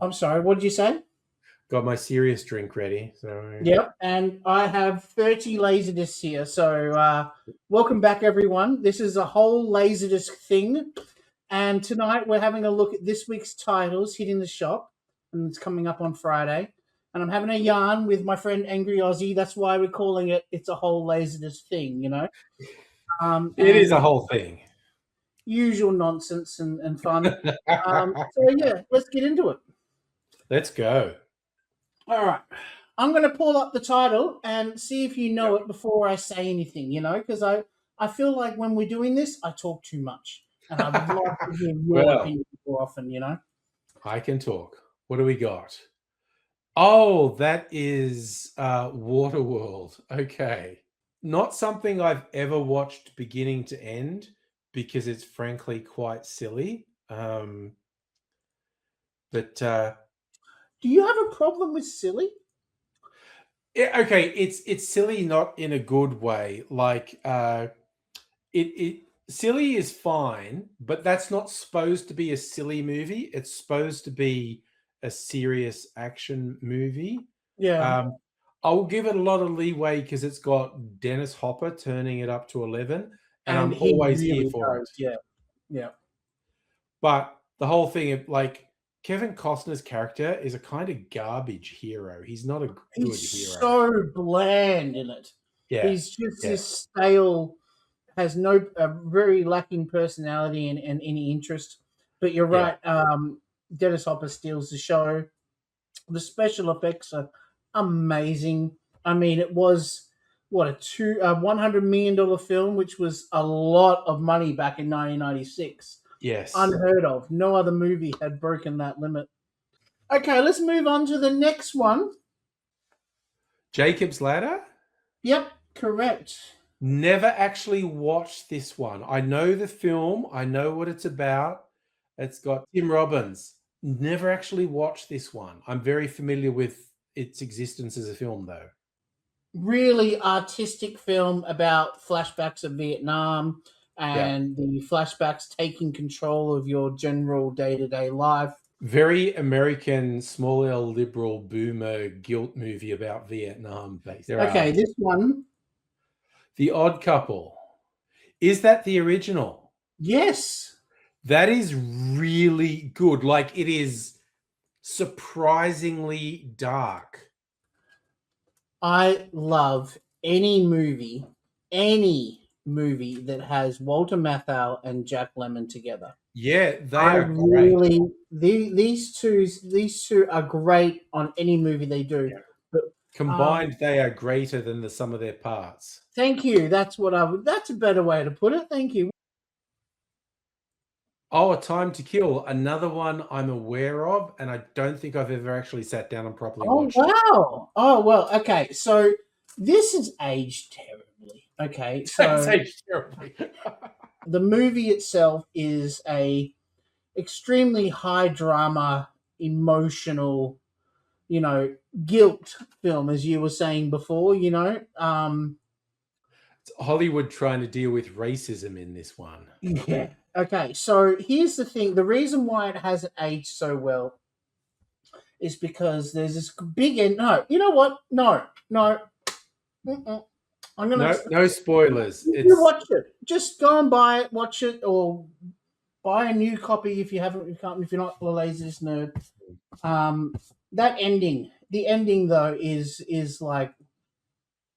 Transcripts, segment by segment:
I'm sorry, what did you say? Got my serious drink ready. So Yep, and I have 30 Laserdiscs here. So, welcome back, everyone. This is a whole Laserdisc thing. And tonight we're having a look at this week's titles hitting the shop. And it's coming up on Friday. And I'm having a yarn with my friend Angry Aussie. That's why we're calling it It's a Whole Laserdisc Thing, you know? it is a And whole thing. usual nonsense and fun. So, yeah, let's get into it. Let's go. All right. I'm going to pull up the title and see if you know it before I say anything, you know, because I feel like when we're doing this, I talk too much. And I would like to hear your Well, opinion more often, you know. I can talk. What do we got? Oh, that is Waterworld. Okay. Not something I've ever watched beginning to end because it's frankly quite silly. But Do you have a problem with silly? okay, it's silly, not in a good way. Like it silly is fine, but that's not supposed to be a silly movie. It's supposed to be a serious action movie. Yeah. Um, I'll give it a lot of leeway because it's got Dennis Hopper turning it up to 11, and And I'm he always here really for it. does. Yeah. Yeah. But the whole thing of like Kevin Costner's character is a kind of garbage hero. He's not a good He's hero. so bland in it. Yeah. He's just Yeah. this stale, has no very lacking personality and any interest. But you're Yeah. right. Dennis Hopper steals the show. The special effects are amazing. I mean, it was what $100 million film, which was a lot of money back in 1996. Yes. Unheard of. No other movie had broken that limit. Okay, let's move on to the next one. Jacob's Ladder? Yep, correct. Never actually watched this one. I know the film, I know what it's about. It's got Tim Robbins. Never actually watched this one. I'm very familiar with its existence as a film, though. Really artistic film about flashbacks of Vietnam Yeah. and the flashbacks taking control of your general day-to-day life. Very American, small L liberal boomer guilt movie about Vietnam. There Okay, are. this one. The Odd Couple. Is that the original? Yes. That is really good. Like, it is surprisingly dark. I love any movie that has Walter Matthau and Jack Lemmon together. Yeah, they I are great. really these two are great on any movie they do. Yeah. But Combined, they are greater than the sum of their parts. thank you. That's a better way to put it. Thank you. Oh, A Time to Kill, another one I'm aware of, and I don't think I've ever actually sat down and properly Oh watched it. wow. Oh well, okay. So this is aged terribly. Okay. That's So aged terribly. the movie itself is a extremely high drama, emotional, guilt film, as you were saying before, It's Hollywood trying to deal with racism in this one. Yeah. Okay, so here's the thing. The reason why it hasn't aged so well is because there's this big end. No, you know what? No. Mm-mm. I'm gonna. No spoilers. You watch it. Just go and buy it, watch it, or buy a new copy if you haven't. If you're not a laziest nerd. That ending. The ending though is like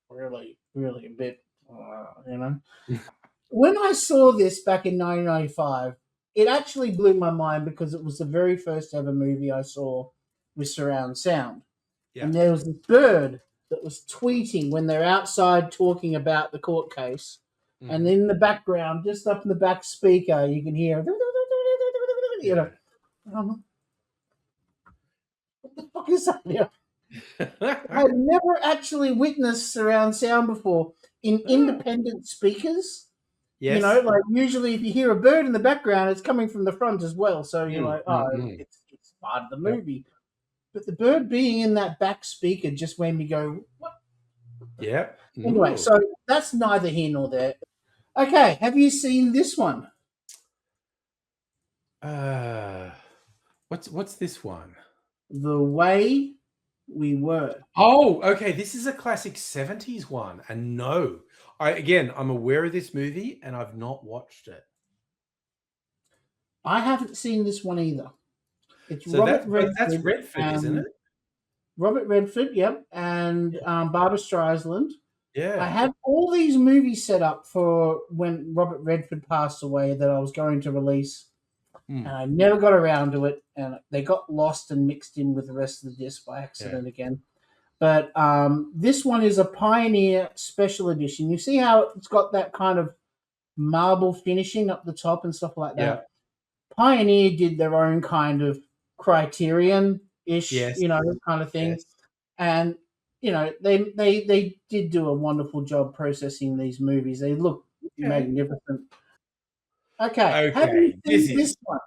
really a bit. When I saw this back in 1995, it actually blew my mind because it was the very first ever movie I saw with surround sound. Yeah. And there was this bird that was tweeting when they're outside talking about the court case. Mm-hmm. And in the background, just up in the back speaker, you can hear, what the fuck is that? I've never actually witnessed surround sound before in independent speakers. Yes. Like usually if you hear a bird in the background, it's coming from the front as well. So you're like, it's part of the movie. Yep. But the bird being in that back speaker just made me go, what? Yeah. Anyway, so that's neither here nor there. Okay, have you seen this one? What's this one? The Way We Were. Oh, okay. This is a classic 70s one. And no, I'm aware of this movie and I've not watched it. I haven't seen this one either. It's So Robert that's Redford Redford, isn't and it? Robert Redford, yep, and Barbara Streisand. I Yeah. had all these movies set up for when Robert Redford passed away that I was going to release, and I never got around to it, and they got lost and mixed in with the rest of the disc by accident again. But this one is a Pioneer Special Edition. You see how it's got that kind of marble finishing up the top and stuff like that? Yeah. Pioneer did their own kind of Criterion-ish, Yes. kind of thing. Yes. And they did do a wonderful job processing these movies. They look magnificent. Okay, have you seen this one?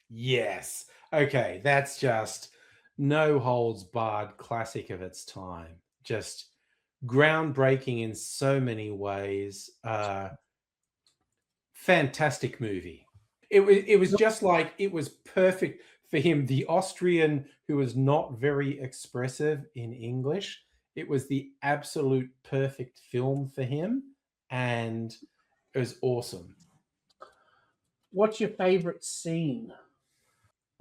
Yes. Okay, that's just no holds barred classic of its time. Just groundbreaking in so many ways. Fantastic movie. It was just like it was perfect for him. The Austrian who was not very expressive in English. It was the absolute perfect film for him, and it was awesome. What's your favorite scene?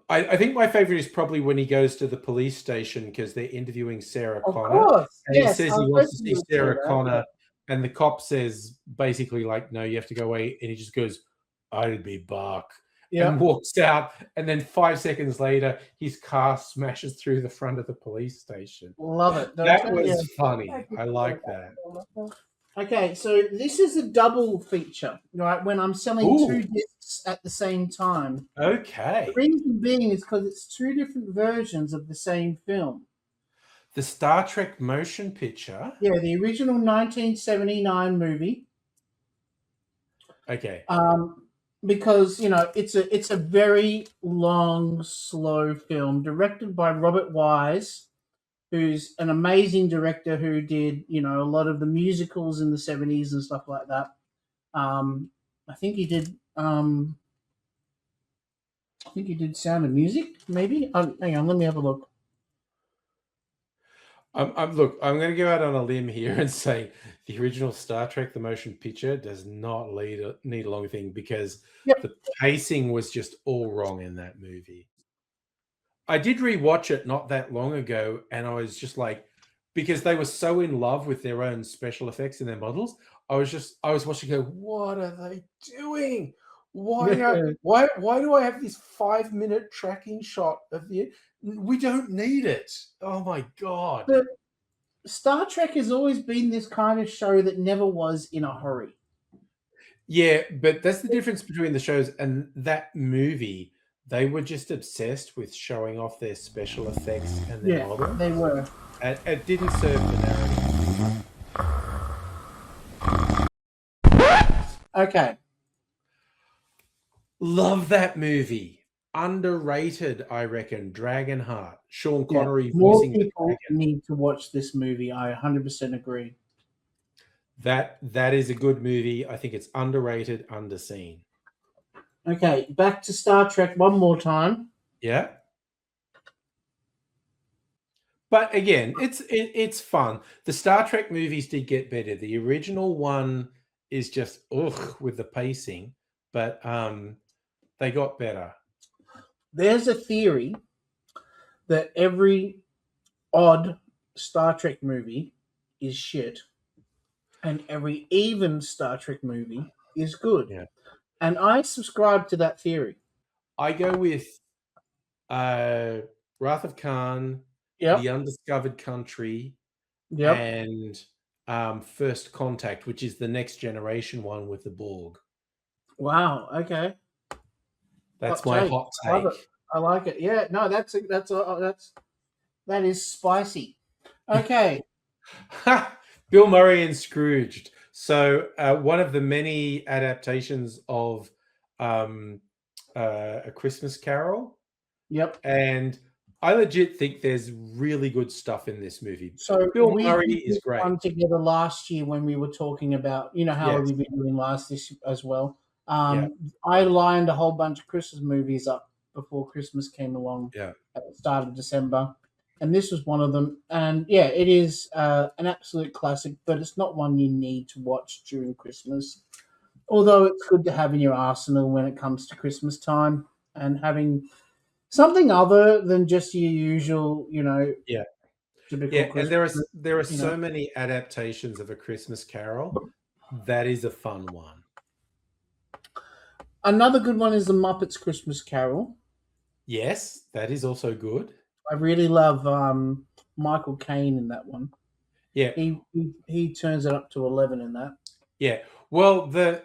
I think my favorite is probably when he goes to the police station because they're interviewing Sarah Of Connor. course, And yes, he says I he was wants to hoping see you would say Sarah that, Connor, yeah. and the cop says basically like, "No, you have to go away," and he just goes, "I'll be back," and walks out. And then 5 seconds later, his car smashes through the front of the police station. Love it. That was funny. I like that. Okay, so this is a double feature, right? When I'm selling two discs at the same time. Okay. The reason being is because it's two different versions of the same film. The Star Trek motion picture? Yeah, the original 1979 movie. Okay. Because it's a very long, slow film directed by Robert Wise, who's an amazing director who did a lot of the musicals in the 70s and stuff like that. I think he did. I think he did Sound of Music, maybe. Hang on, let me have a look. Look, I'm going to go out on a limb here and say the original Star Trek, the motion picture, does not need a long thing because the pacing was just all wrong in that movie. I did rewatch it not that long ago, and I was just like, because they were so in love with their own special effects and their models, I was watching go, what are they doing? Why do I have this 5-minute tracking shot of the? We don't need it. Oh my God. But Star Trek has always been this kind of show that never was in a hurry. Yeah, but that's the difference between the shows and that movie. They were just obsessed with showing off their special effects and their models. They were. It didn't serve the narrative. Okay. Love that movie. Underrated, I reckon. Dragonheart. Sean Connery voicing more people need to watch this movie. I 100% agree. That is a good movie. I think it's underrated, underseen. Okay, back to Star Trek one more time. Yeah. But again, it's fun. The Star Trek movies did get better. The original one is just with the pacing, but they got better. There's a theory that every odd Star Trek movie is shit, and every even Star Trek movie is good. Yeah. And I subscribe to that theory. I go with Wrath of Khan, The Undiscovered Country, and First Contact, which is the Next Generation one with the Borg. Wow. Okay. That's my hot take. I like it. Yeah. No, that is spicy. Okay. Bill Murray and Scrooged. So one of the many adaptations of A Christmas Carol. Yep. And I legit think there's really good stuff in this movie. So Bill Murray is great. We did one together last year when we were talking about, how we've been doing this as well. I lined a whole bunch of Christmas movies up before Christmas came along. Yeah. at the start of December, and this was one of them. And yeah, it is an absolute classic, but it's not one you need to watch during Christmas. Although it's good to have in your arsenal when it comes to Christmas time and having something other than just your usual, Yeah. typical Yeah, and Christmas. there are You know, so many adaptations of A Christmas Carol. That is a fun one. another good one is the Muppets Christmas Carol. Yes, that is also good. I really love Michael Caine in that one. Yeah. He turns it up to 11 in that. Yeah. Well, the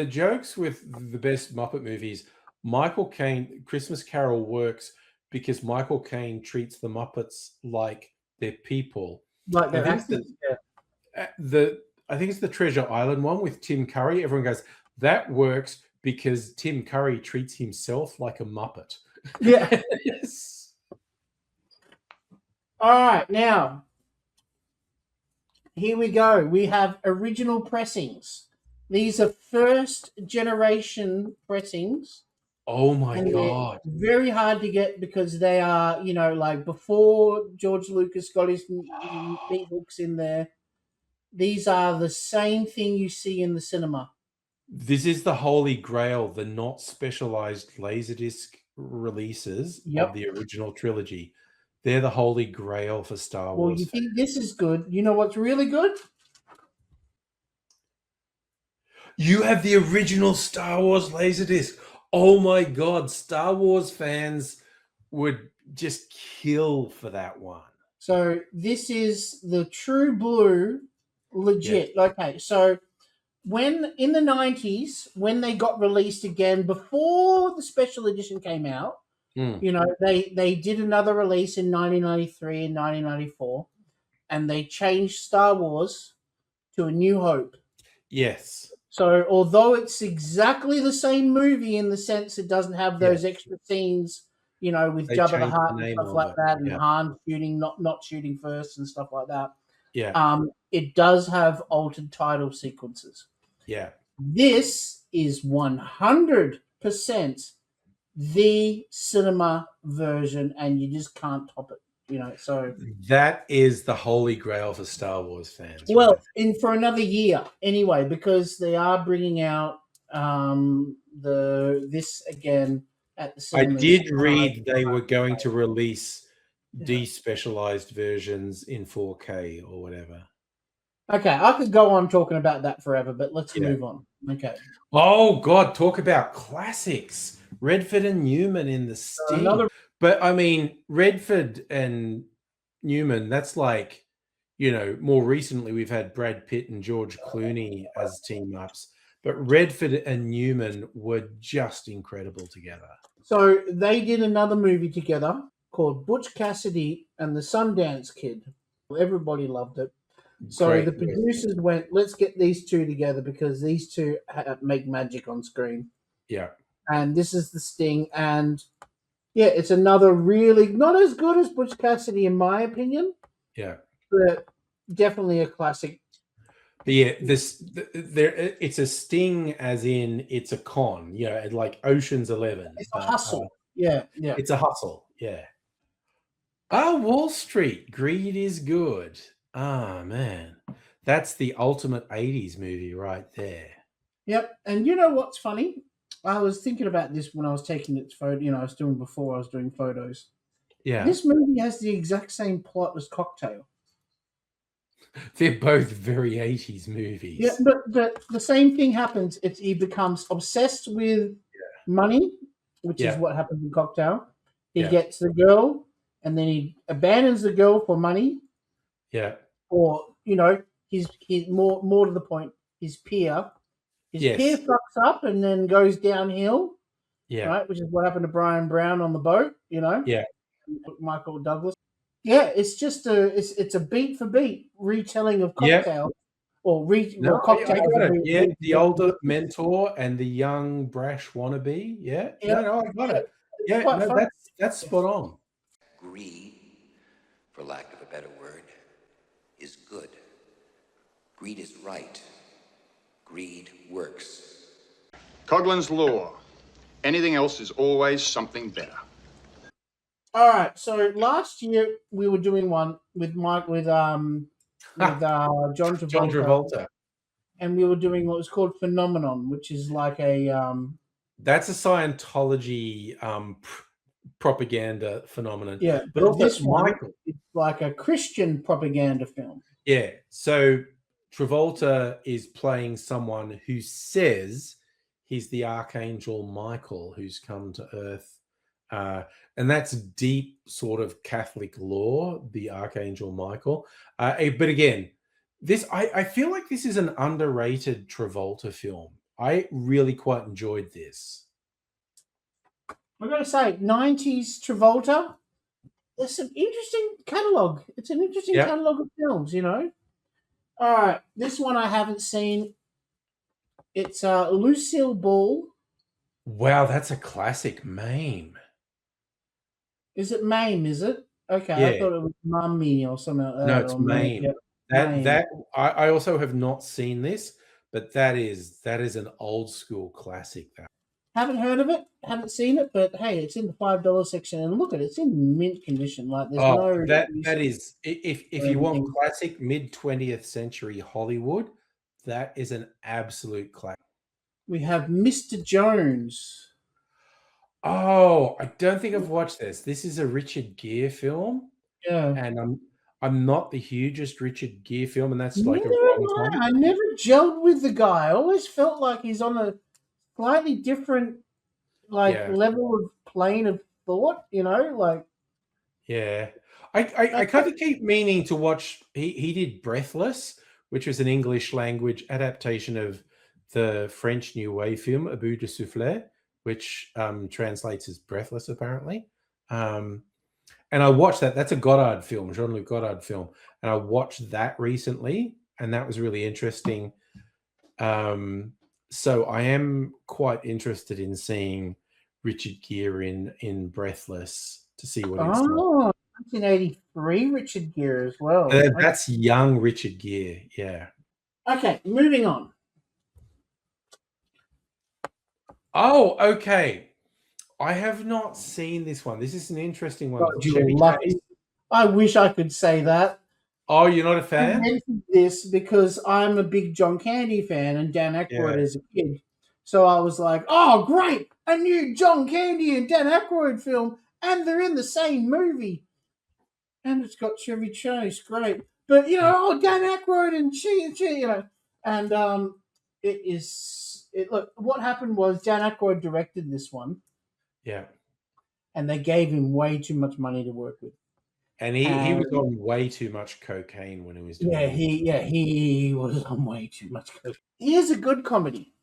jokes with the best Muppet movies, Michael Caine, Christmas Carol works because Michael Caine treats the Muppets like they're people. Like I their think it's actors. Yeah. I think it's the Treasure Island one with Tim Curry. Everyone goes, that works because Tim Curry treats himself like a Muppet. Yeah. Yes. All right, now here we go. We have original pressings. These are first generation pressings. Oh my And God. they're very hard to get because they are, like before George Lucas got his meat hooks in there. These are the same thing you see in the cinema. This is the holy grail, the not specialized Laserdisc releases of Yep. the original trilogy. They're the holy grail for Star Well, Wars you fans. think this is good. You know what's really good? You have the original Star Wars Laserdisc. Oh my God, Star Wars fans would just kill for that one. So this is the true blue, legit. Yes. Okay, so when in the 90s, when they got released again before the special edition came out, they did another release in 1993 and 1994, and they changed Star Wars to A New Hope. Yes. So although it's exactly the same movie in the sense it doesn't have those extra scenes, with They Jabba the changed Hutt the and name stuff of like it. that, and Yeah. Han shooting, not shooting first and stuff like that. Yeah. It does have altered title sequences. Yeah. This is 100% the cinema version, and you just can't top it. So that is the holy grail for Star Wars fans. well, right? for another year anyway, because they are bringing out this again at the I cinemas. did read they were going to release despecialized versions in 4K or whatever. Okay, I could go on talking about that forever, but let's move on. Okay. Oh God, talk about classics. Redford and Newman in the Sting. But I mean, Redford and Newman, that's like, more recently we've had Brad Pitt and George Clooney as team ups. But Redford and Newman were just incredible together. So they did another movie together called Butch Cassidy and the Sundance Kid. Everybody loved it. So the producers went, let's get these two together because these two make magic on screen. Yeah. And this is the Sting. And yeah, it's another really, not as good as Butch Cassidy in my opinion. Yeah. But definitely a classic. But yeah, it's a sting as in it's a con, like Ocean's 11. It's a hustle. Yeah. It's a hustle, yeah. Wall Street, greed is good. Man. That's the ultimate 80s movie right there. Yep. And you know what's funny? I was thinking about this when I was taking its photo, I was doing before I was doing photos. Yeah. This movie has the exact same plot as Cocktail. They're both very 80s movies. Yeah, but the same thing happens. He becomes obsessed with money, which is what happens in Cocktail. He gets the girl, and then he abandons the girl for money. Yeah. Or, he's more to the point, his peer. His peer fucks up and then goes downhill. Yeah. Right, which is what happened to Brian Brown on the boat, Yeah. Michael Douglas. Yeah, it's just it's a beat for beat retelling of Cocktail. Cocktail. The older mentor and the young brash wannabe. Yeah. No, I got it. Yeah, no, that's spot on. Greed, for lack of a better word, is good. Greed is right. Greed works. Coughlin's law. Anything else is always something better. All right. So last year we were doing one with John John Travolta, Travolta. and we were doing what was called Phenomenon, which is like a That's a Scientology propaganda phenomenon. yeah. But also This one, Michael. it's like a Christian propaganda film. Yeah. So Travolta is playing someone who says he's the Archangel Michael who's come to Earth. And that's deep sort of Catholic lore, the Archangel Michael. But again, I feel like this is an underrated Travolta film. I really quite enjoyed this. I'm going to say 90s Travolta. There's some interesting catalogue. It's an interesting catalogue of films, you know. All right, this one I haven't seen. It's Lucille Ball. Wow, that's a classic Mame. Is it Mame? Is it? Okay, Yeah. I thought it was Mummy or something like that. No, it's Mame. Yeah, I also have not seen this, but that is an old school classic. Haven't heard of it, haven't seen it, but hey, it's in the $5 section, and look at it, it's in mint condition. Like there's no that is if you want classic mid 20th century Hollywood, that is an absolute classic. We have Mr. Jones. Oh, I don't think I've watched this. This is a Richard Gere film. Yeah. And I'm not the hugest Richard Gere film, and that's like I never gelled with the guy. I always felt like he's on a slightly different level of plane of thought, you know, like yeah. I kind of keep meaning to watch. He did Breathless, which was an English language adaptation of the French New Wave film A Bout de Soufflet, which translates as Breathless, apparently. And I watched that. That's a Godard film, Jean-Luc Godard film, and I watched that recently, and that was really interesting. So I am quite interested in seeing Richard Gere in Breathless to see what it's like. 1983 Richard Gere as well. That's young Richard Gere, yeah. Okay, moving on. Oh, okay. I have not seen this one. This is an interesting one. God, you're lucky. I wish I could say that. Oh, you're not a fan? I mentioned this because I'm a big John Candy fan and Dan Aykroyd as a kid. So I was like, oh, great, a new John Candy and Dan Aykroyd film, and they're in the same movie. And it's got Chevy Chase, great. But, you know, Dan Aykroyd and she, you know, and look, what happened was Dan Aykroyd directed this one. Yeah. And they gave him way too much money to work with. And he was on way too much cocaine when he was doing it. He was on way too much cocaine. Here's a good comedy.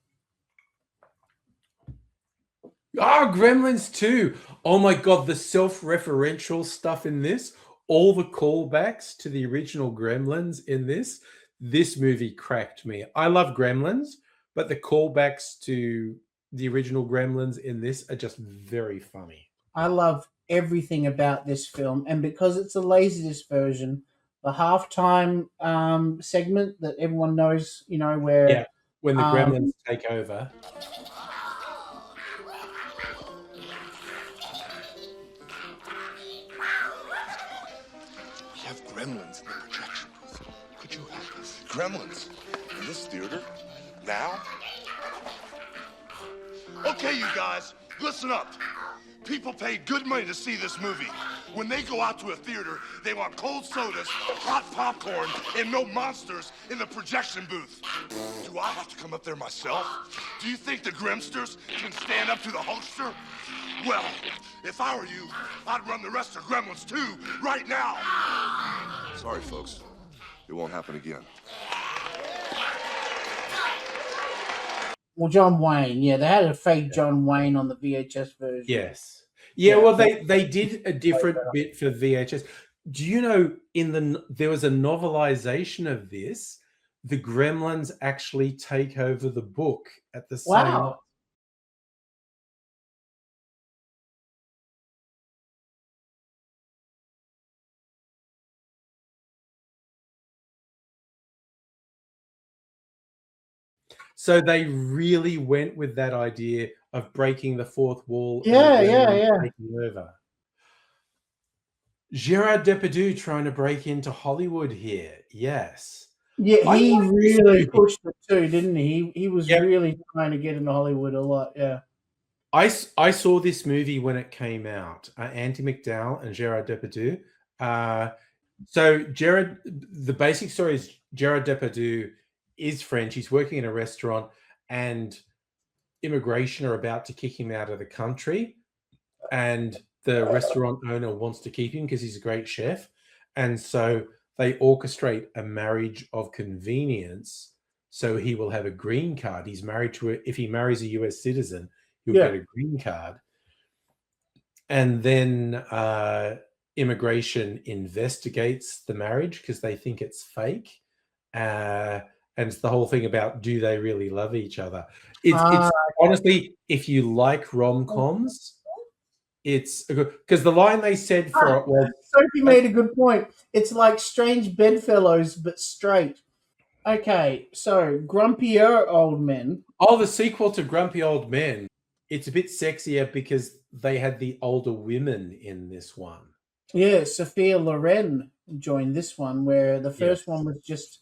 Gremlins 2. Oh my God, the self-referential stuff in this, all the callbacks to the original Gremlins in this movie cracked me. I love Gremlins, but the callbacks to the original Gremlins in this are just very funny. I love everything about this film, and because it's a Laserdisc version, the halftime segment that everyone knows, you know, where when the Gremlins take over. We have Gremlins in the projection booth. Could you help us? Gremlins in this theater now? Okay, you guys, listen up. People paid good money to see this movie. When they go out to a theater, they want cold sodas, hot popcorn, and no monsters in the projection booth. Do I have to come up there myself? Do you think the Grimsters can stand up to the hostess? Well, if I were you, I'd run the rest of Gremlins 2 right now. Sorry, folks. It won't happen again. Well, John Wayne, they had a fake John Wayne on the VHS version. Yes. Yeah, well, they did a different bit for VHS. Do you know there was a novelization of this? The Gremlins actually take over the book at the same time. So they really went with that idea of breaking the fourth wall. Yeah. Taking over. Gerard Depardieu trying to break into Hollywood here. Yes. Yeah, I he like this really movie. pushed it too, didn't he? He was Yep. really trying to get into Hollywood a lot. Yeah. I saw this movie when it came out. Andy McDowell and Gerard Depardieu. So the basic story is Gerard Depardieu is French. He's working in a restaurant, and immigration are about to kick him out of the country. And the restaurant owner wants to keep him because he's a great chef. And so they orchestrate a marriage of convenience. So he will have a green card. He's married to if he marries a US citizen, he'll get a green card. And then immigration investigates the marriage because they think it's fake. And it's the whole thing about, do they really love each other? It's honestly, if you like rom-coms, it's good, because the line they said for it was, Sophie made a good point. It's like Strange Bedfellows, but straight. Okay, so Grumpier Old Men. Oh, the sequel to Grumpy Old Men. It's a bit sexier because they had the older women in this one. Yeah, Sophia Loren joined this one, where the first one was just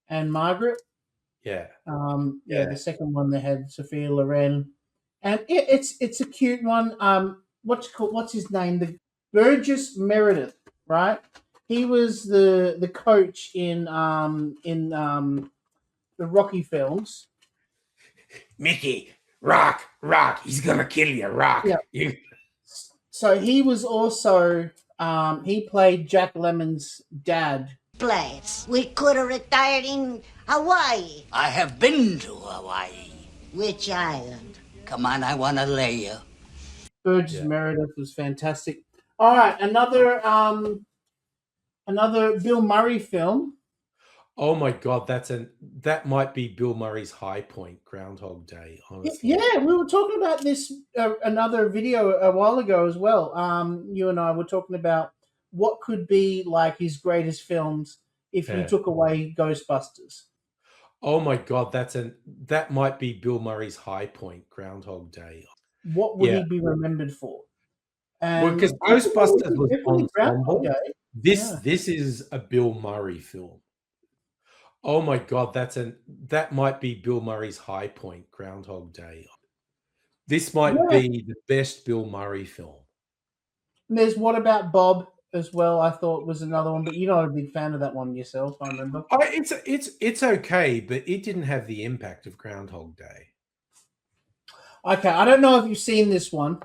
Anne Margaret. Yeah. The second one they had Sophia Loren, and it's a cute one. What's his name? The Burgess Meredith, right? He was the coach in the Rocky films. Mickey, rock, he's gonna kill you, rock. Yeah. So he was also he played Jack Lemmon's dad. Place. We could have retired in Hawaii. I have been to Hawaii. Which island? Come on, I want to lay you. Burgess Meredith was fantastic. All right, another Bill Murray film. Oh my God, that might be Bill Murray's high point, Groundhog Day, honestly. Yeah, we were talking about this another video a while ago as well. You and I were talking about what could be like his greatest films if you took away Ghostbusters. Oh my God, that might be Bill Murray's high point, Groundhog Day. What would he be remembered for? Because Ghostbusters was ensemble. This is a Bill Murray film. Oh my God, that might be Bill Murray's high point, Groundhog Day. This might be the best Bill Murray film. And there's What About Bob as well. I thought was another one, but you're not a big fan of that one yourself, I remember. It's okay, but it didn't have the impact of Groundhog Day. Okay, I don't know if you've seen this one.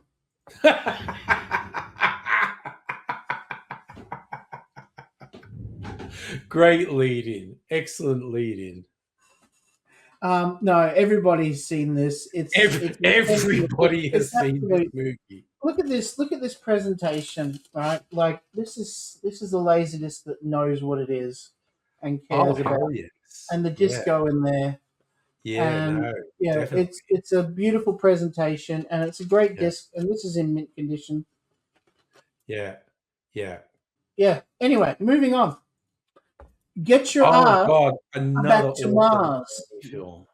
Great lead-in. Excellent lead-in. No, everybody's seen this. Everybody has seen this movie. Look at this. Look at this presentation, right? Like this is the laziness that knows what it is and cares about it. And the disco in there. It's a beautiful presentation and it's a great disc, and this is in mint condition. Yeah. Anyway, moving on. Get Your Ass Back to Mars. Film.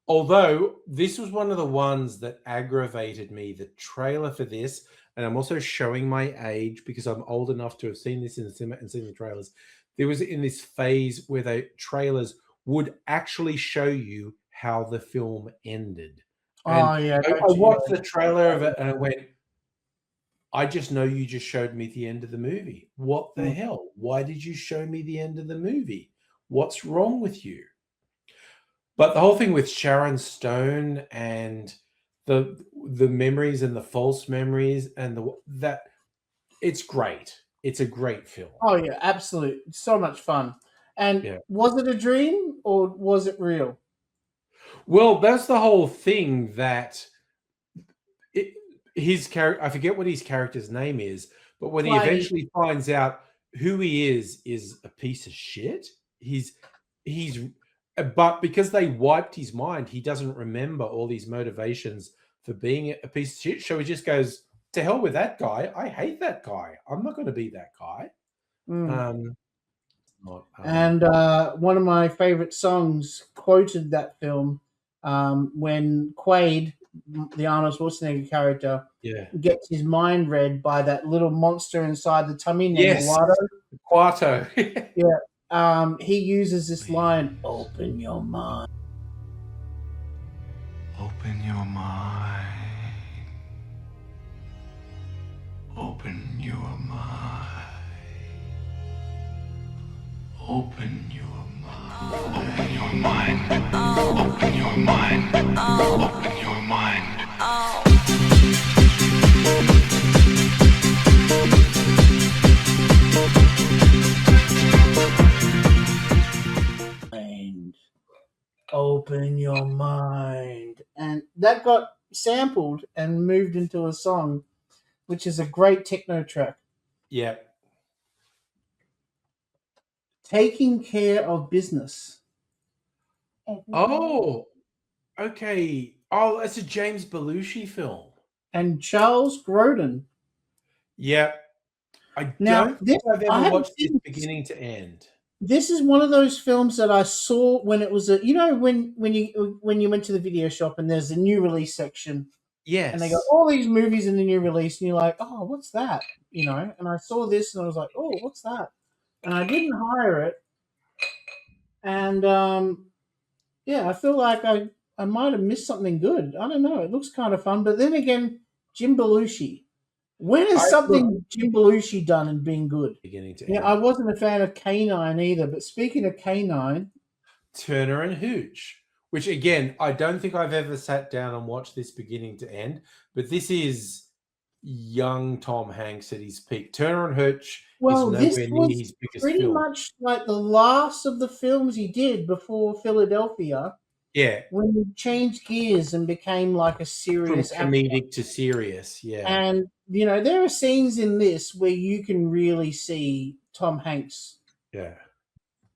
Although this was one of the ones that aggravated me, the trailer for this, and I'm also showing my age because I'm old enough to have seen this in the cinema and seen the trailers. There was in this phase where the trailers would actually show you how the film ended. I watched the trailer of it and I went, I just know you just showed me the end of the movie. What the hell? Why did you show me the end of the movie? What's wrong with you? But the whole thing with Sharon Stone and the memories and the false memories and that it's great. It's a great film. Oh yeah, absolutely. So much fun. And was it a dream or was it real? Well, that's the whole thing that his character, I forget what his character's name is, but when he eventually finds out who he is a piece of shit. But because they wiped his mind, he doesn't remember all these motivations for being a piece of shit. So he just goes, to hell with that guy. I hate that guy. I'm not going to be that guy. And one of my favorite songs quoted that film when Quaid the Arnold Schwarzenegger character, Yeah. gets his mind read by that little monster inside the tummy named Yes. Watto. Quato. He uses this line, "Open your mind." Open your mind. Open your mind. Open your mind. Open your mind. Open your mind. Open your mind. Open your mind. And that got sampled and moved into a song, which is a great techno track. Yeah. Taking Care of Business. Oh, okay. Oh, that's a James Belushi film. And Charles Grodin. Yeah. I Now, don't think I've ever haven't watched this seen beginning to end. This is one of those films that I saw when it was when you went to the video shop and there's a new release section. Yes. And they got all these movies in the new release, and you're like, oh, what's that? And I saw this, and I was like, oh, what's that? And I didn't hire it. And, I feel like I might have missed something good. I don't know. It looks kind of fun. But then again, Jim Belushi. When has Jim Belushi done and been good? Beginning to end. I wasn't a fan of K-9 either, but speaking of K-9... Turner and Hooch, which, again, I don't think I've ever sat down and watched this beginning to end, but this is young Tom Hanks at his peak. Turner and Hooch is nowhere near his biggest pretty film. much like the last of the films he did before Philadelphia. Yeah. When he changed gears and became like a serious From comedic to serious, yeah. And, there are scenes in this where you can really see Tom Hanks. Yeah.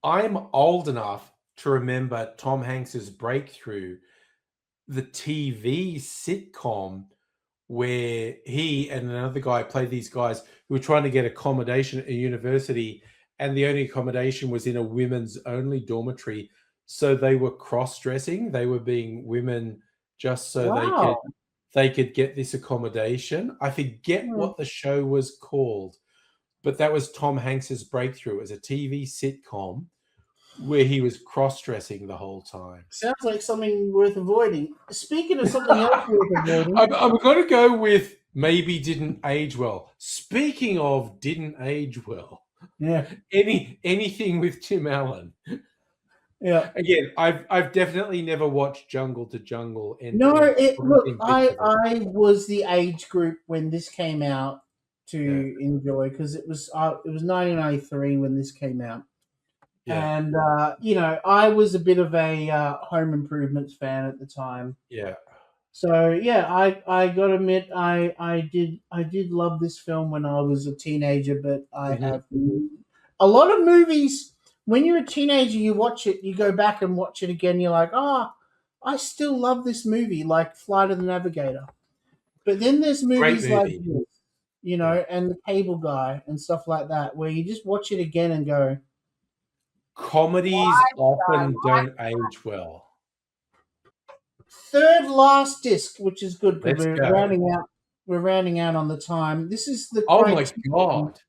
I'm old enough to remember Tom Hanks's breakthrough, the TV sitcom where he and another guy played these guys who were trying to get accommodation at a university, and the only accommodation was in a women's only dormitory. So they were cross-dressing. They were being women just so they could get this accommodation. I forget what the show was called, but that was Tom Hanks's breakthrough as a TV sitcom where he was cross-dressing the whole time. Sounds like something worth avoiding. Speaking of something else worth avoiding... I'm going to go with maybe didn't age well. Speaking of didn't age well, anything with Tim Allen. Yeah. Again, I've definitely never watched Jungle to Jungle. I was the age group when this came out to enjoy, because it was 1993 when this came out. Yeah. And I was a bit of a Home Improvements fan at the time. Yeah. So I got to admit I did love this film when I was a teenager, but I have a lot of movies. When you're a teenager, you watch it, you go back and watch it again. You're like, I still love this movie, like Flight of the Navigator. But then there's movies like this, and The Cable Guy and stuff like that, where you just watch it again and go. Comedies often don't age well. Third last disc, which is good because we're rounding out on the time. This is the my God,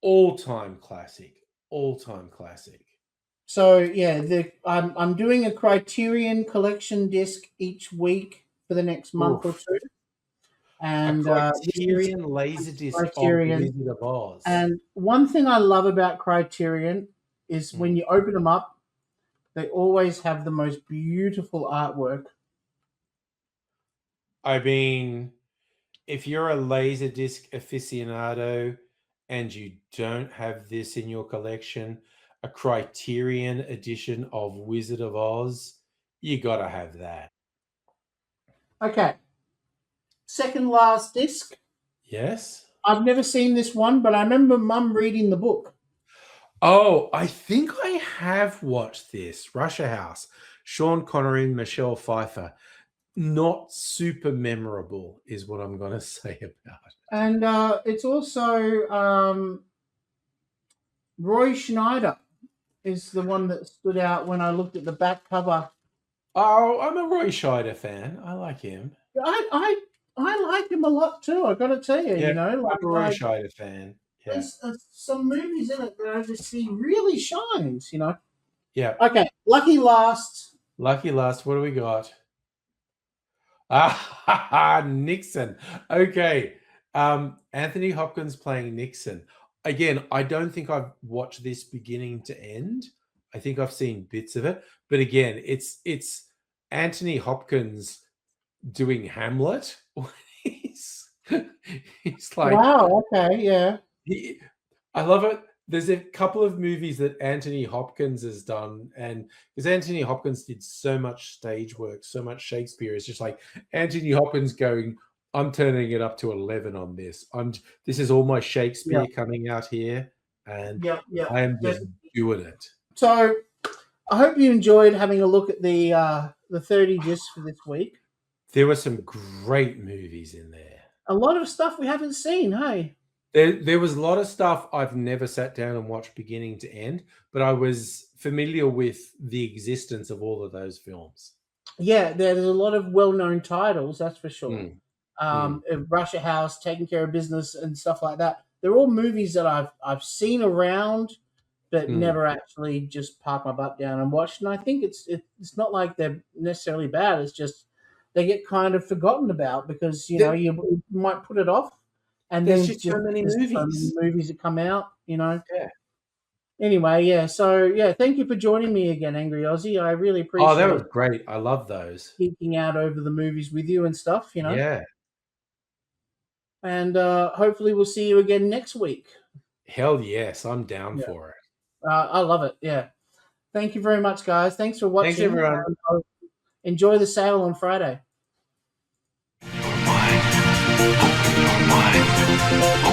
all-time classic. So I'm doing a Criterion Collection disc each week for the next month or two. And Criterion Laserdisc of Wizard of Oz. And one thing I love about Criterion is when you open them up, they always have the most beautiful artwork. I mean, if you're a Laserdisc aficionado and you don't have this in your collection, a Criterion edition of Wizard of Oz, you got to have that. Okay. Second last disc. Yes. I've never seen this one, but I remember Mum reading the book. Oh, I think I have watched this. Russia House. Sean Connery and Michelle Pfeiffer. Not super memorable is what I'm going to say about it. And it's also Roy Schneider is the one that stood out when I looked at the back cover Oh, I'm a Roy Scheider fan. I like him. I like him a lot too. I got to tell you, Yeah, you know, I'm a Roy like Scheider fan. Yeah. there's some movies in it that I just see really shines. You know. Yeah. Okay, Lucky Last. Lucky Last. What do we got? Ah, Nixon. Okay. Anthony Hopkins playing Nixon. Again, I don't think I've watched this beginning to end. I think I've seen bits of it, but again, it's Anthony Hopkins doing Hamlet. he's like, Wow. Okay. Yeah. I love it. There's a couple of movies that Anthony Hopkins has done, and because Anthony Hopkins did so much stage work, so much Shakespeare, it's just like Anthony Hopkins going, I'm turning it up to 11 on this. This is all my Shakespeare coming out here, and Yeah. I am just doing it. So I hope you enjoyed having a look at the 30 discs for this week. There were some great movies in there. A lot of stuff we haven't seen, hey? There was a lot of stuff I've never sat down and watched beginning to end, but I was familiar with the existence of all of those films. Yeah, there's a lot of well-known titles, that's for sure. Russia House, Taking Care of Business, and stuff like that. They're all movies that I've seen around, but never actually just parked my butt down and watched. And I think it's not like they're necessarily bad. It's just they get kind of forgotten about because you might put it off. And there's then just so many movies that come out, you know. Yeah. Anyway, yeah. So yeah, thank you for joining me again, Angry Aussie. I really appreciate. Oh, that was great. I love those. Geeking out over the movies with you and stuff, you know. Yeah. And hopefully we'll see you again next week. Hell yes, I'm down for it. I love it. Yeah. Thank you very much, guys. Thanks for watching. Thanks, everyone. Enjoy the sale on Friday. Open your mind.